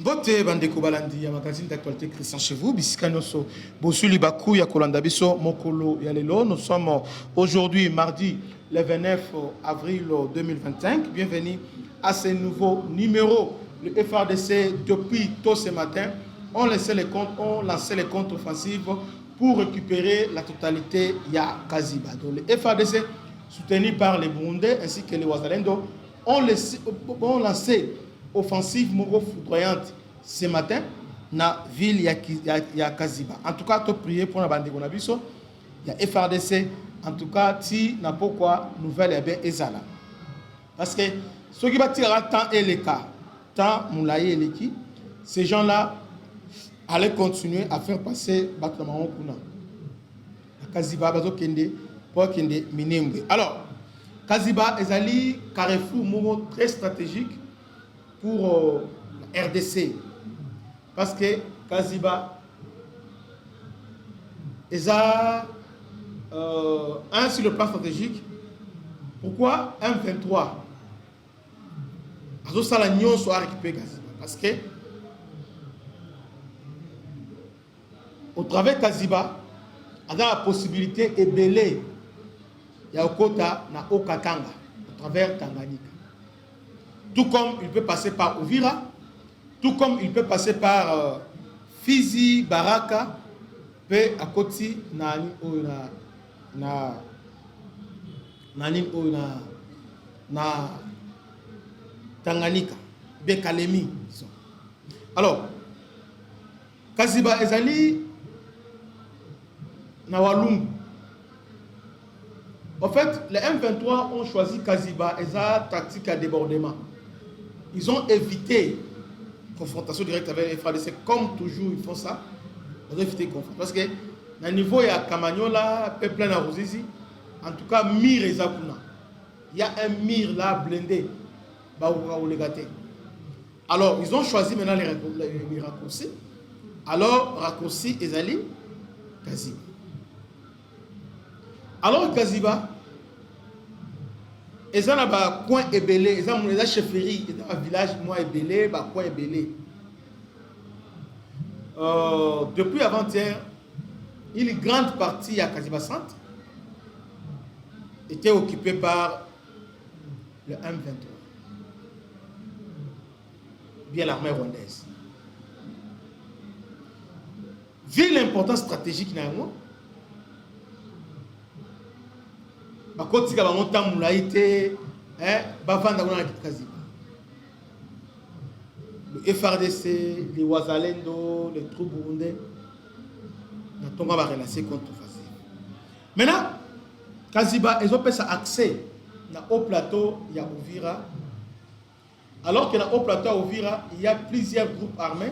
Bote bandeko balandi ya magazine d'actualité Christian chez vous bisika noso bosuli baku ya kolanda biso mokolo ya lelo. Nous sommes aujourd'hui mardi le 29 avril 2025. Bienvenue à ce nouveau numéro. Le FRDC depuis tôt ce matin ont lancé les contre-offensives pour récupérer la totalité ya Kaziba. Donc le FRDC soutenu par les Burundais ainsi que les Wazalendo ont lancé offensive moro foudroyante ce matin na ville ya Kaziba. En tout cas, to prier pour la bande gonabiso ya FRDC. En tout cas, ti na pourquoi nouvelle est bien ezala. Parce que ceux qui battiront tant et les cas, tant moulaye et l'équipe, ces gens-là allaient continuer à faire passer Batamaron Kuna. Kaziba bazo kende pour kende Minembwe. Alors, Kaziba ezali carrefour moro très stratégique pour la RDC. Parce que Kaziba est un sur le plan stratégique. Pourquoi M23 Azo Salagnon soit récupéré Kaziba. Parce que au travers de Kaziba, il y a la possibilité de belé Yaokota na Okatanga au travers Tanganyika. Tout comme il peut passer par Uvira, tout comme il peut passer par Fizi, Baraka, pe akoti na Tanganyika, Bekalemi. Alors, Kaziba ezali na Walungu. En fait, les M23 ont choisi Kaziba et sa tactique à débordement. Ils ont évité confrontation directe avec les FRDC. Comme toujours, ils font ça. Ils ont évité confrontation. Parce que, dans le niveau, il y a Kamagnola, Peuple à Rosizi. En tout cas, Mir et Zakuna. Il y a un Mir là, blindé. Alors, ils ont choisi maintenant les raccourcis. Alors, raccourci Ezali, Kaziba. Alors, Kaziba, ils ont un coin ébélé, ils ont une chefferie, ils ont un village moins ébélé, un coin ébélé. Depuis avant-hier, une grande partie à Kaziba Centre était occupée par le M23, bien l'armée rwandaise. Vu l'importance stratégique, le FRDC, les Wazalendo, les troupes burundais n'ont pas relancé contre-offensive. Maintenant, Kaziba, ils ont fait accès au plateau, il y a Uvira. Alors que dans le plateau Uvira, il y a plusieurs groupes armés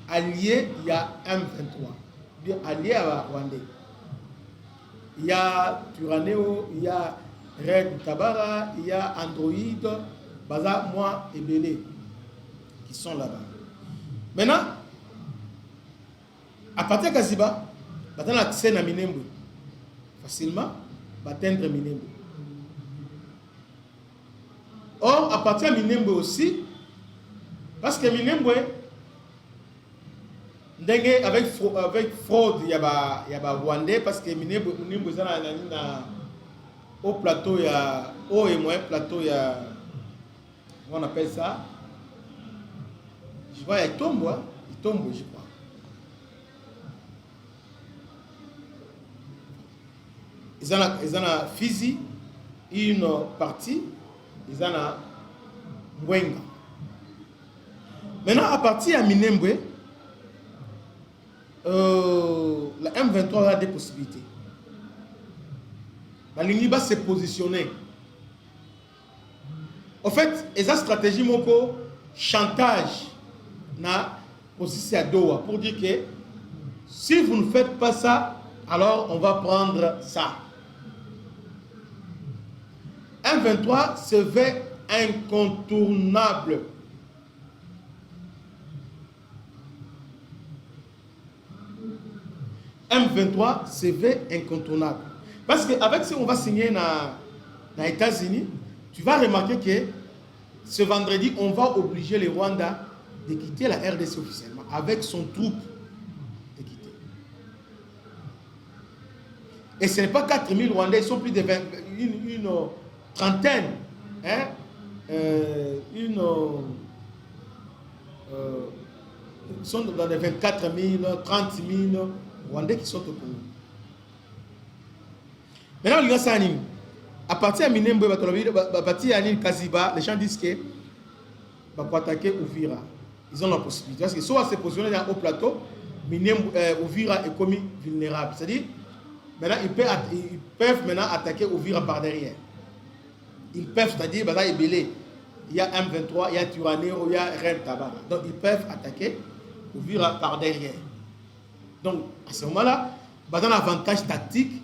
alliés, il y a M23, bien alliés à Rwandais. Il y a Turaneo, il y a Red Tabara, il y a Android, Baza, moi et Belé qui sont là-bas. Maintenant, à partir de Kaziba, on a accès à Minembwe. Facilement, on va atteindre Minembwe. Or, à partir de Minembwe aussi, parce que Minembwe, avec fraude, il y a Rwandais parce que Minembwe au plateau, il y a haut et moins plateau, il y a, on appelle ça, je vois, il tombe, je crois. Ils ont la Fizi, une partie, ils ont la Mwenga. Maintenant, à partir de Minembwe, la M23 a des possibilités. La ligne va se positionner. En fait, et sa stratégie moko chantage na aussi à Doha pour dire que si vous ne faites pas ça, alors on va prendre ça. M23 se veut incontournable. M23 se veut incontournable. Parce qu'avec ce qu'on va signer dans les États-Unis, tu vas remarquer que ce vendredi, on va obliger les Rwandais de quitter la RDC officiellement avec son troupe de quitter. Et ce n'est pas 4000 Rwandais, ils sont plus de 20, une trentaine. Hein? Ils sont dans les 24 000, 30 000 Rwandais qui sont au Congo. Maintenant, les gens, à partir de Minembwe, à partir de Kaziba, les gens disent que pour attaquer Uvira. Ils ont la possibilité. Parce que soit se positionner dans le haut plateau, Uvira est commis vulnérable. C'est-à-dire, maintenant, ils peuvent maintenant attaquer Uvira par derrière. Ils peuvent, c'est-à-dire, il y a M23, il y a Turanero, il y a Ren Tabara. Donc, ils peuvent attaquer Uvira par derrière. Donc, à ce moment-là, il y a un avantage tactique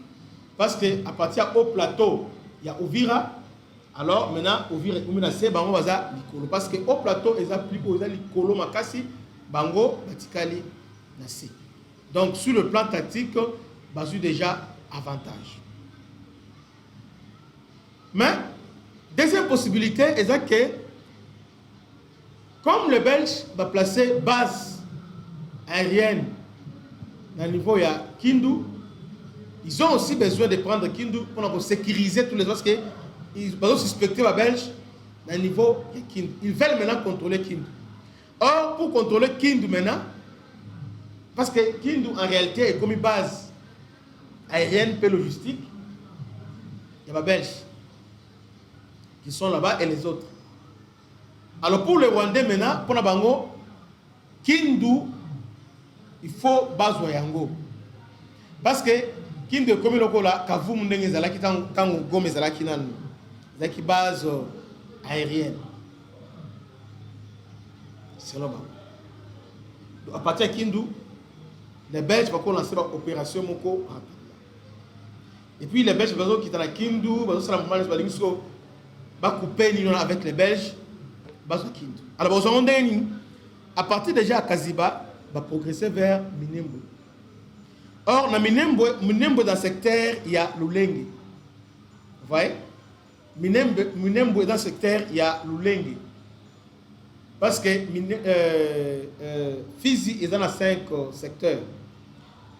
parce qu'à partir du haut plateau, il y a Uvira. Alors, maintenant, Uvira est menacé, Bango Baza Likolo. Parce que au plateau, ils ont plus beau, ils ont Likolo Makasi, Bango, Batikali, Nassi. Donc, sur le plan tactique, Bazu déjà avantage. Mais, deuxième possibilité, c'est que, comme les Belges vont placer base aérienne dans le niveau, il y a Kindu, ils ont aussi besoin de prendre Kindu pour sécuriser tous les autres. Ils vont suspecter les Belges dans le niveau de Kindu. Ils veulent maintenant contrôler Kindu. Or, pour contrôler Kindu maintenant, parce que Kindu en réalité est comme une base aérienne et logistique, il y a les Belges qui sont là-bas et les autres. Alors pour les Rwandais maintenant, pour Nabango, Kindu, il faut base Yango. Parce que Kindu est comme le là, Kavu Mundenge Zalaki, tant Gome Zalaki Nan, Zaki base aérienne. C'est là-bas. À partir de Kindu, les Belges vont lancer l'opération Moko rapidement. Et puis les Belges vont quitter la Kindu, vont se couper avec les Belges. Alors, à partir déjà à Kaziba, va progresser vers Minembwe. Or, dans Minembwe, dans le secteur, il y a Lulenge. Vous voyez? Minembwe, dans le secteur, il y a Lulenge. Parce que Fizi est dans les 5 secteurs.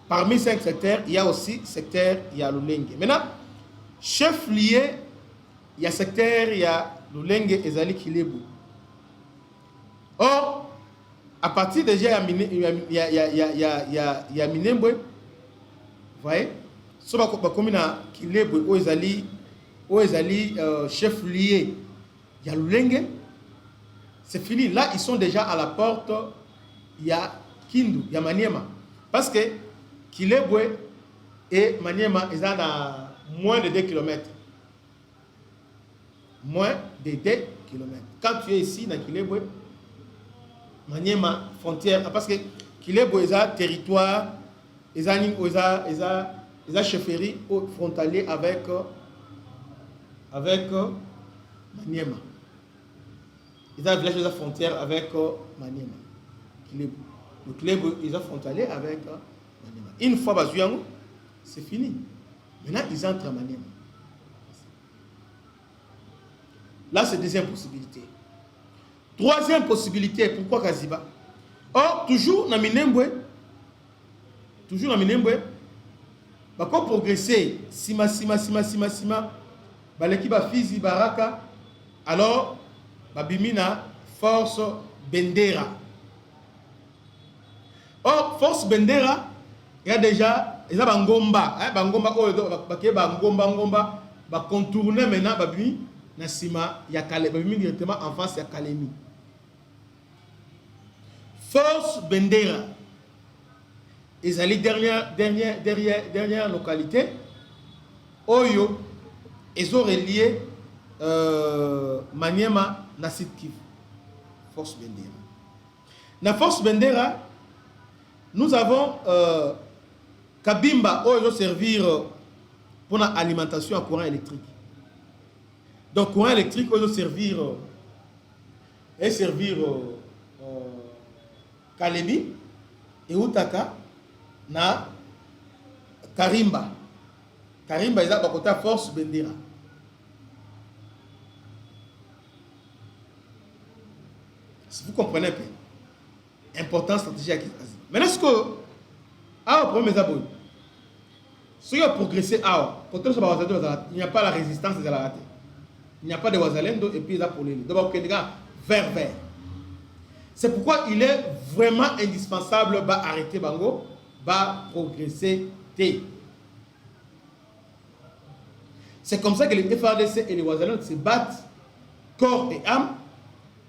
Parmi 5 secteurs, il y a aussi secteur, il y a Lulenge. Maintenant, chef lié, il y a secteur, il y a Lulenge et Zali Kilebu. Or, à partir déjà, il y a Minembwe, vous voyez, sur la commune Kilebu, où ils allaient chef lié, il y a Lulenge, c'est fini. Là, ils sont déjà à la porte, il y a Kindu, il y a Maniema. Parce que Kilebu et Maniema, ils sont à moins de 2 km. Moins de 2 km. Quand tu es ici, dans Kilebu, Maniema, frontière, parce que Kilebu est un territoire, ils ont chefferie frontalier avec Maniema. Ils ont un village de frontière avec Maniema. Kilebu. Le Kilebu, ils ont frontalier avec Maniema. Une fois Bazouyango, c'est fini. Maintenant, ils entrent à Maniema. Là, c'est la deuxième possibilité. Troisième possibilité, pourquoi Kaziba? Or, toujours dans Minembwe, quand progresser, Sima, l'équipe a Fizi, Baraka, alors, Bimina, force Bendera. Or, force Bendera, il y a déjà, il y a Bangomba, Bangomba, va contourner maintenant, Babimi, Nassima, il y a Babimi directement en face, il y a Kalemi. Force Bendera, ils allaient dernière localité, Oyo, ils ont relié Maniema, Nassit Kivu. Force Bendera. Dans Force Bendera, nous avons Kabimba, Oyo servir pour l'alimentation à courant électrique. Donc, courant électrique, Oyo servir Kalemi et Utaka na Karimba. Karimba est à côté de Force Bendera. Si vous comprenez bien. importance stratégique à Kaziba. Maintenant, ce que le problème est abouti. Ce qui a progressé, il n'y a pas la résistance des Alaratés. Il n'y a pas de Wazalendo et puis il y a pour les donc vers. C'est pourquoi il est vraiment indispensable d'arrêter Bango, de progresser. C'est comme ça que les FARDC et les Wazalendo se battent corps et âme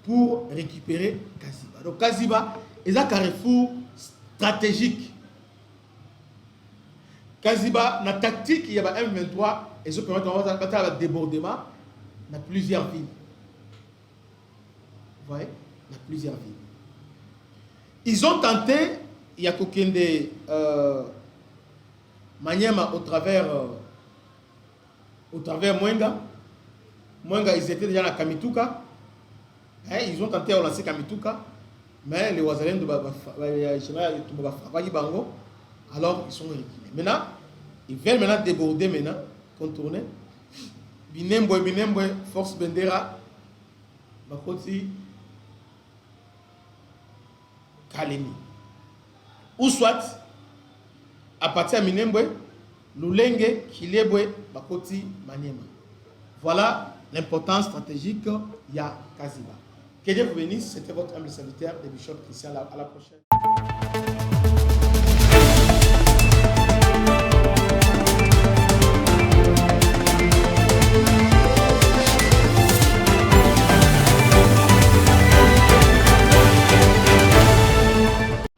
pour récupérer Kaziba. Donc Kaziba est un carrefour stratégique. Kaziba, la tactique, il y a M23 et ce permet de faire un débordement dans plusieurs villes. Vous voyez? Dans plusieurs villes. Ils ont tenté, il y a Kokende Maniema au travers Mwenga. Mwenga, ils étaient déjà à Kamituka. Ils ont tenté de lancer Kamituka. Mais les Wazalènes de Bango, alors ils sont reculés. Maintenant, ils veulent maintenant déborder, maintenant, contourner. Binembwe, Force Bendera, Bakoti, Kalemi. Ou soit, à partir de Minembwe, Lulenge, Kilebwe, Bakoti, Maniema. Voilà l'importance stratégique, il y a Kaziba. Que Dieu vous bénisse, c'était votre humble serviteur, le Bishop Christian. À la prochaine.